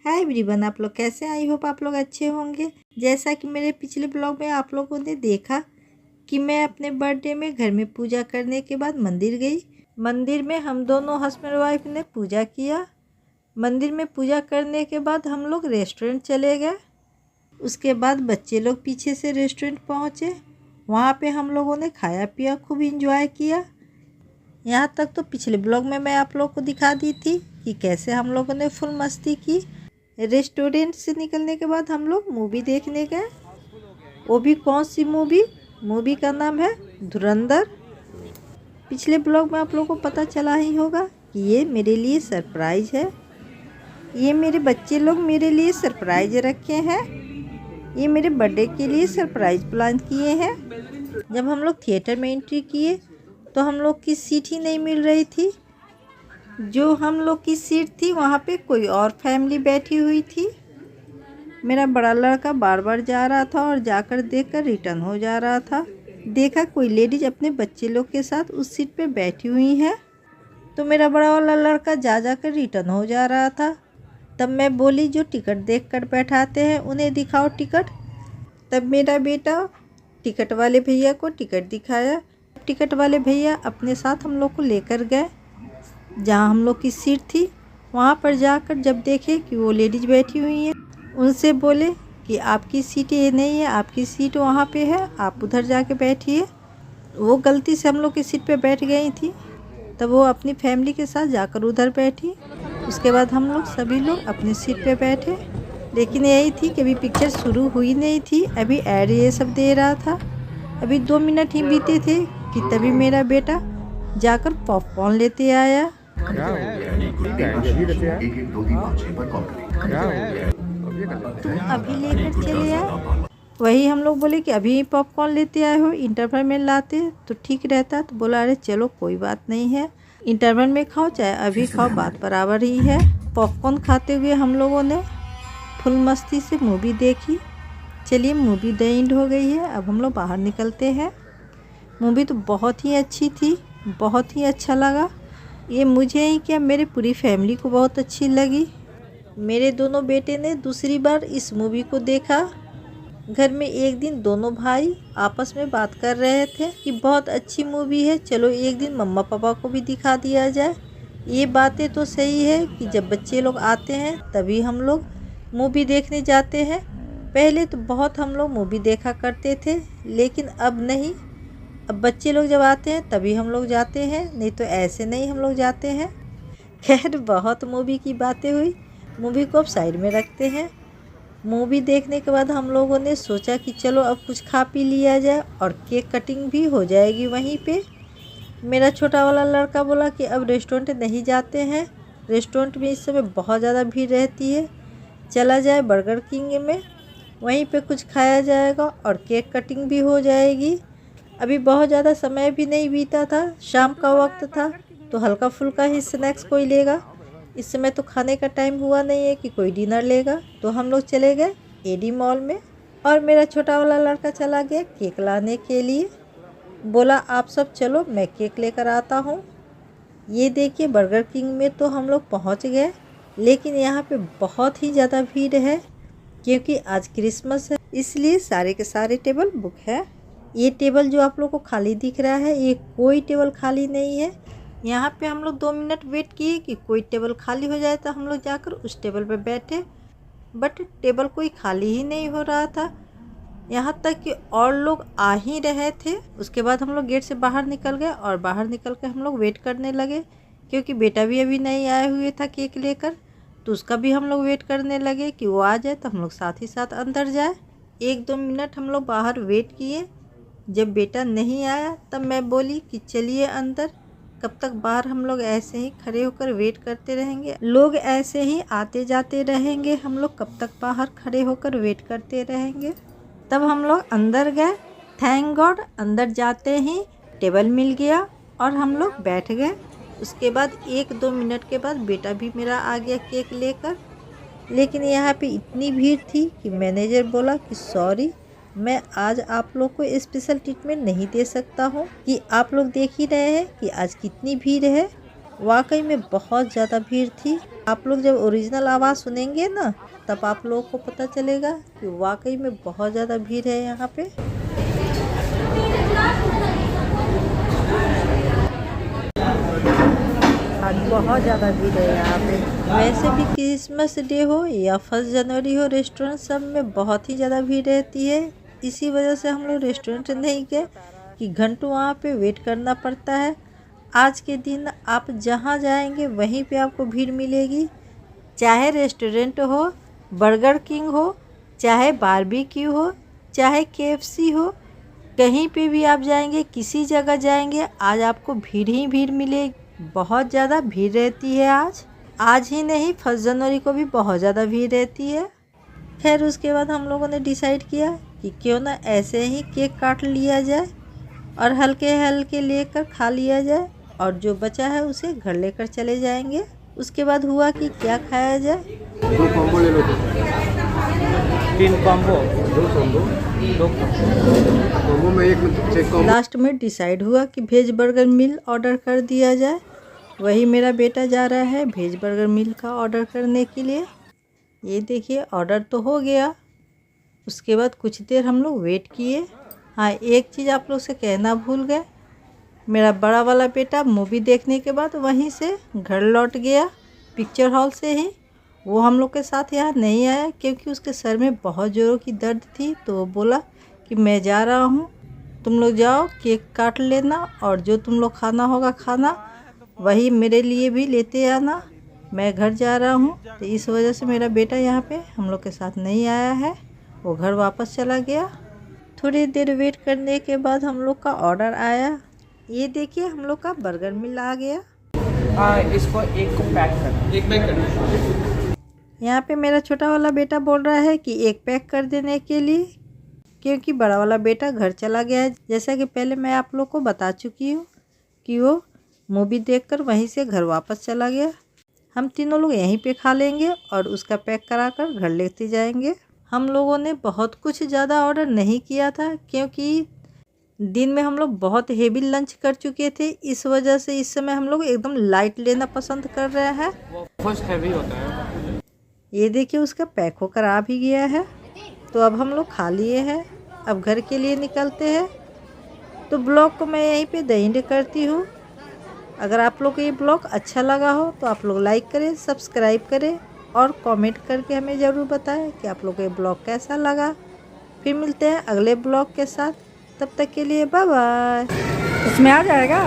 Hi everyone, आप लोग कैसे? आई होप आप लोग अच्छे होंगे। जैसा कि मेरे पिछले ब्लॉग में आप लोगों ने देखा कि मैं अपने बर्थडे में घर में पूजा करने के बाद मंदिर गई। मंदिर में हम दोनों हस्बैंड वाइफ ने पूजा किया। मंदिर में पूजा करने के बाद हम लोग रेस्टोरेंट चले गए। उसके बाद बच्चे लोग पीछे से रेस्टोरेंट पहुँचे। वहाँ पे हम लोगों ने खाया पिया, खूब इंजॉय किया। यहाँ तक तो पिछले ब्लॉग में मैं आप लोग को दिखा दी थी कि कैसे हम लोगों ने फुल मस्ती की। रेस्टोरेंट से निकलने के बाद हम लोग मूवी देखने गए। वो भी कौन सी मूवी का नाम है धुरंधर। पिछले ब्लॉग में आप लोगों को पता चला ही होगा कि ये मेरे लिए सरप्राइज है। ये मेरे बच्चे लोग मेरे लिए सरप्राइज रखे हैं। ये मेरे बर्थडे के लिए सरप्राइज प्लान किए हैं। जब हम लोग थिएटर में एंट्री किए तो हम लोग की सीट ही नहीं मिल रही थी। जो हम लोग की सीट थी वहाँ पे कोई और फैमिली बैठी हुई थी। मेरा बड़ा लड़का बार बार जा रहा था और जाकर देखकर रिटर्न हो जा रहा था। देखा कोई लेडीज अपने बच्चे लोग के साथ उस सीट पे बैठी हुई है, तो मेरा बड़ा वाला लड़का जाकर रिटर्न हो जा रहा था। तब मैं बोली जो टिकट देखकर बैठाते हैं उन्हें दिखाओ टिकट। तब मेरा बेटा टिकट वाले भैया को टिकट दिखाया। टिकट वाले भैया अपने साथ हम लोग को लेकर गए जहाँ हम लोग की सीट थी। वहाँ पर जाकर जब देखे कि वो लेडीज बैठी हुई हैं, उनसे बोले कि आपकी सीट ये नहीं है, आपकी सीट वहाँ पे है, आप उधर जाके बैठिए। वो गलती से हम लोग की सीट पे बैठ गई थी, तब वो अपनी फैमिली के साथ जाकर उधर बैठी। उसके बाद हम लोग सभी लोग अपनी सीट पे बैठे। लेकिन यही थी कि अभी पिक्चर शुरू हुई नहीं थी, अभी ऐड ये सब दे रहा था। अभी 2 मिनट ही बीते थे कि तभी मेरा बेटा जाकर पॉपकॉर्न लेते आया। तुम अभी लेकर चले आए। वही हम लोग बोले कि अभी पॉपकॉर्न लेते आए हो, इंटरवल में लाते तो ठीक रहता। तो बोला अरे चलो कोई बात नहीं है, इंटरवल में खाओ चाहे अभी खाओ, बात बराबर ही है। पॉपकॉर्न खाते हुए हम लोगों ने फुल मस्ती से मूवी देखी। चलिए मूवी द एंड हो गई है, अब हम लोग बाहर निकलते हैं। मूवी तो बहुत ही अच्छी थी, बहुत ही अच्छा लगा। ये मुझे ही क्या मेरे पूरी फैमिली को बहुत अच्छी लगी। मेरे दोनों बेटे ने दूसरी बार इस मूवी को देखा। घर में एक दिन दोनों भाई आपस में बात कर रहे थे कि बहुत अच्छी मूवी है, चलो एक दिन मम्मा पापा को भी दिखा दिया जाए। ये बातें तो सही है कि जब बच्चे लोग आते हैं तभी हम लोग मूवी देखने जाते हैं। पहले तो बहुत हम लोग मूवी देखा करते थे, लेकिन अब नहीं। अब बच्चे लोग जब आते हैं तभी हम लोग जाते हैं, नहीं तो ऐसे नहीं हम लोग जाते हैं। खैर बहुत मूवी की बातें हुई, मूवी को अब साइड में रखते हैं। मूवी देखने के बाद हम लोगों ने सोचा कि चलो अब कुछ खा पी लिया जाए और केक कटिंग भी हो जाएगी वहीं पे। मेरा छोटा वाला लड़का बोला कि अब रेस्टोरेंट नहीं जाते हैं, रेस्टोरेंट में इस समय बहुत ज़्यादा भीड़ रहती है, चला जाए बर्गर किंग में, वहीं पे कुछ खाया जाएगा और केक कटिंग भी हो जाएगी। अभी बहुत ज़्यादा समय भी नहीं बीता था, शाम का वक्त था, तो हल्का फुल्का ही स्नैक्स कोई लेगा। इस समय तो खाने का टाइम हुआ नहीं है कि कोई डिनर लेगा। तो हम लोग चले गए एडी मॉल में और मेरा छोटा वाला लड़का चला गया केक लाने के लिए। बोला आप सब चलो मैं केक लेकर आता हूँ। ये देखिए बर्गर किंग में तो हम लोग पहुँच गए, लेकिन यहाँ पे बहुत ही ज़्यादा भीड़ है क्योंकि आज क्रिसमस है, इसलिए सारे के सारे टेबल बुक है। ये टेबल जो आप लोग को खाली दिख रहा है, ये कोई टेबल खाली नहीं है। यहाँ पे हम लोग 2 मिनट वेट किए कि कोई टेबल खाली हो जाए तो हम लोग जाकर उस टेबल पे बैठे, बट टेबल कोई खाली ही नहीं हो रहा था। यहाँ तक कि और लोग आ ही रहे थे। उसके बाद हम लोग गेट से बाहर निकल गए और बाहर निकल के हम लोग वेट करने लगे क्योंकि बेटा भी अभी नहीं आए हुए था केक लेकर, तो उसका भी हम लोग वेट करने लगे कि वो आ जाए तो हम लोग साथ ही साथ अंदर जाए। 1-2 मिनट हम लोग बाहर वेट किए। जब बेटा नहीं आया तब मैं बोली कि चलिए अंदर, कब तक बाहर हम लोग ऐसे ही खड़े होकर वेट करते रहेंगे, लोग ऐसे ही आते जाते रहेंगे, हम लोग कब तक बाहर खड़े होकर वेट करते रहेंगे। तब हम लोग अंदर गए। थैंक गॉड अंदर जाते ही टेबल मिल गया और हम लोग बैठ गए। उसके बाद 1-2 मिनट के बाद बेटा भी मेरा आ गया केक लेकर। लेकिन यहाँ पे इतनी भीड़ थी कि मैनेजर बोला कि सॉरी, मैं आज आप लोग को स्पेशल ट्रीटमेंट नहीं दे सकता हूँ। कि आप लोग देख ही रहे हैं कि आज कितनी भीड़ है। वाकई में बहुत ज़्यादा भीड़ थी। आप लोग जब ओरिजिनल आवाज़ सुनेंगे ना तब आप लोगों को पता चलेगा कि वाकई में बहुत ज़्यादा भीड़ है यहाँ पे। आज बहुत ज़्यादा भीड़ है यहाँ पे। वैसे भी क्रिसमस डे हो या 1 जनवरी हो, रेस्टोरेंट सब में बहुत ही ज़्यादा भीड़ रहती है। इसी वजह से हम लोग रेस्टोरेंट नहीं गए कि घंटों वहाँ पे वेट करना पड़ता है। आज के दिन आप जहाँ जाएंगे वहीं पे आपको भीड़ मिलेगी, चाहे रेस्टोरेंट हो, बर्गर किंग हो, चाहे बारबेक्यू हो, चाहे KFC हो, कहीं पे भी आप जाएंगे, किसी जगह जाएंगे, आज आपको भीड़ ही भीड़ मिलेगी। बहुत ज़्यादा भीड़ रहती है आज ही नहीं 1 जनवरी को भी बहुत ज़्यादा भीड़ रहती है। खैर उसके बाद हम लोगों ने डिसाइड किया कि क्यों ना ऐसे ही केक काट लिया जाए और हल्के हल्के लेकर खा लिया जाए, और जो बचा है उसे घर लेकर चले जाएंगे। उसके बाद हुआ कि क्या खाया जाए। 2 कॉम्बो ले लो। 3 कॉम्बो, 2 कॉम्बो, 2 कॉम्बो में 1 कॉम्बो। लास्ट में डिसाइड हुआ कि वेज बर्गर मील ऑर्डर कर दिया जाए। वही मेरा बेटा जा रहा है वेज बर्गर मील का ऑर्डर करने के लिए। ये देखिए ऑर्डर तो हो गया। उसके बाद कुछ देर हम लोग वेट किए। हाँ, एक चीज़ आप लोग से कहना भूल गए, मेरा बड़ा वाला बेटा मूवी देखने के बाद वहीं से घर लौट गया पिक्चर हॉल से ही। वो हम लोग के साथ यहाँ नहीं आया क्योंकि उसके सर में बहुत ज़ोरों की दर्द थी, तो वो बोला कि मैं जा रहा हूँ, तुम लोग जाओ केक काट लेना और जो तुम लोग खाना होगा खाना, वही मेरे लिए भी लेते आना, मैं घर जा रहा हूँ। तो इस वजह से मेरा बेटा यहाँ पे हम लोग के साथ नहीं आया है, वो घर वापस चला गया। थोड़ी देर वेट करने के बाद हम लोग का ऑर्डर आया। ये देखिए हम लोग का बर्गर मिल आ गया। हाँ, इसको एक को पैक कर, एक पैक कर। यहाँ पे मेरा छोटा वाला बेटा बोल रहा है कि एक पैक कर देने के लिए, क्योंकि बड़ा वाला बेटा घर चला गया है। जैसा कि पहले मैं आप लोग को बता चुकी हूँ कि वो मूवी देखकर वहीं से घर वापस चला गया। हम तीनों लोग यहीं पे खा लेंगे और उसका पैक कराकर घर लेते जाएंगे। हम लोगों ने बहुत कुछ ज़्यादा ऑर्डर नहीं किया था क्योंकि दिन में हम लोग बहुत हेवी लंच कर चुके थे। इस वजह से इस समय हम लोग एकदम लाइट लेना पसंद कर रहे हैं। फर्स्ट हैवी होता है। ये देखिए उसका पैक होकर आ भी गया है। तो अब हम लोग खा लिए हैं, अब घर के लिए निकलते हैं। तो ब्लॉग को मैं यहीं पे एंड करती हूँ। अगर आप लोग को ये ब्लॉग अच्छा लगा हो तो आप लोग लाइक करें, सब्सक्राइब करें और कमेंट करके हमें ज़रूर बताएं कि आप लोग को ये ब्लॉग कैसा लगा। फिर मिलते हैं अगले ब्लॉग के साथ, तब तक के लिए बाय बाय। इसमें आ जाएगा।